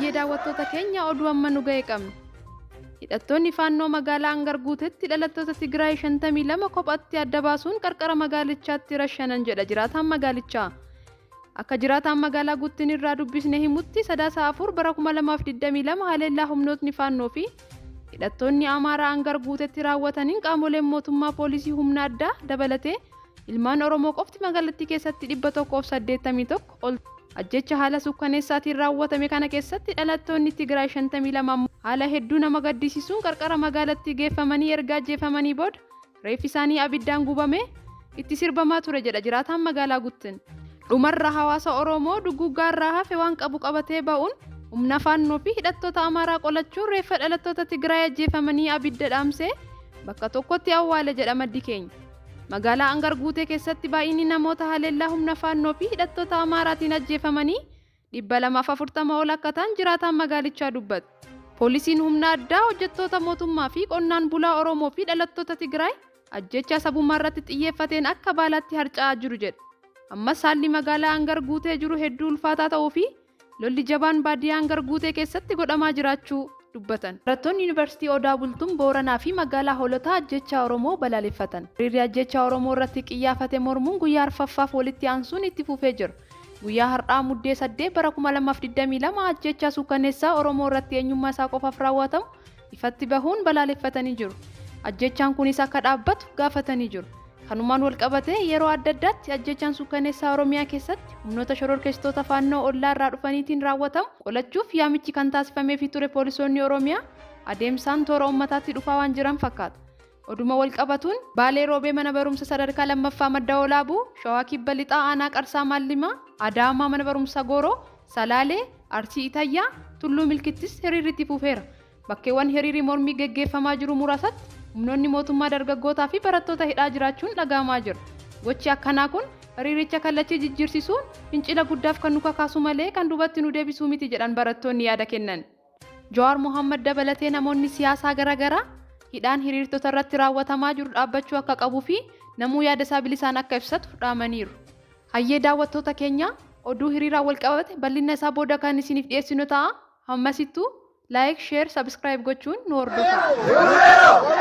hayyee daawwattoota keenya oduu amma nu ga'e qabna. Hidhattoonni faannoo magaalaa Angarguutetti dhalattoota Tigraay 52 kophaatti adda baasuun qarqara magaalichaatti rashanan jedha jiraataan magaalichaa. Akka jiraataan magaalaa Guuttin irraa dubbisne himutti sadaasa 4 bara 2022 haleellaa humnootni faannoo fi hidhattoonni Amaaraa Angarguutetti raawwataniin qaamoleen mootummaa poolisii humna addaa dabalatee ilmaan Oromoo qofti magaalattii keessatti 181 ol ajjecha haala sukkaneessaatiin raawwatame kana keessatti dhalattoonni Tigraay 52 haala hedduu nama gaddisiisuun qarqara magaalattii geeffamanii erga ajjeefamanii booda reeffi isaanii abiddaan gubame itti sirbamaa ture jedha jiraataan magaalaa Guuttin. Dhumarra hawaasa Oromoo duguggaarraa hafe waan qabu qabatee ba'uun humna faannoo fi hidhattoota Amaaraa qolachuun reeffa dhalattoota Tigraay ajjeefamanii abidda dhaamsee bakka tokkotti awwaale jedha maddi keenya. Magaalaa Angarguutee keessatti baay'inni namoota haleellaa humna faannoo fi hidhattoota Amaaraatiin ajjeefamanii 240 ol akka ta'an jiraataan magaalichaa dubbatu. Poolisiin humna addaa hojjettoota mootummaa fi qonnaan bulaa Oromoo fi dhalattoota Tigraay ajjecha sabummaa irratti xiyyeeffateen akka baalaatti harca'aa jiru jedha. Ammas haalli magaalaa Angarguutee jiru hedduu ulfaataa ta'uu fi lolli jabaan baadiyyaa Angarguutee keessatti godhamaa jiraachuu dubbatan. Barattoonni Yuunivarsiitii Odaa Bultuun Booranaa fi magaalaa Hoolotaa ajjecha Oromoo balaaleffatan. Hiriirri ajjecha Oromoo irratti xiyyeeffate mormuun guyyaa arfaffaaf walitti aansuun itti fufee jira. Guyyaa har'aa muddee 8 bara 2022 ajjecha suukaneessaa Oromoo irratti eenyummaa isaa qofaaf raawwatamu ifatti bahuun balaaleffatanii jiru. Ajjechaan kunis akka dhaabbatu gaafatanii jiru. Kanumaan wal qabatee yeroo adda addaatti ajjechaan suukaneessaa Oromiyaa keessatti humnoota shororkeessitoota faannoo ollaa irraa dhufaniitiin raawwatamu qolachuuf yaamichi kan taasifamee fi ture poolisoonni Oromiyaa adeemsaan toora uummataatti dhufaa waan jiran fakkaata. Oduma wal qabatuun Baalee Roobee mana barumsa sadarkaa lammaffaa Madda Olaabuu, Shawaa Kibba Lixaa Aanaa Qarsaa Maallimaa, Adaamaa mana barumsa Gooroo, Salaalee, Arsii Itayyaa, Tulluu Milkittis hiriirri itti fufeera. Bakkeewwan hiriirri mormii gaggeeffamaa jiru muraasatti humnoonni mootummaa dargaggootaa fi barattoota hidhaa jiraachuun dhagahamaa jira. Gochi akkanaa kun hiriiricha kallachii jijjiirsisuun fincila guddaaf kan nu kakaasu malee kan duubatti nu deebisuu miti jedhan barattoonni yaada kennan. Jawaar Mohammad dabalatee namoonni siyaasaa garaagaraa hidhaan hiriirtota irratti raawwatamaa jiru dhaabbachuu akka qabuu fi namuu yaada isaa bilisaan akka ibsatu dhaamaniiru. Hayyee daawwattoota keenya oduu hiriiraan wal qabate bal'ina isaa booda kan isiniif dhiyeessinu ta'a. Hammasittuu like, share, subscribe gochuun nu hordofaa.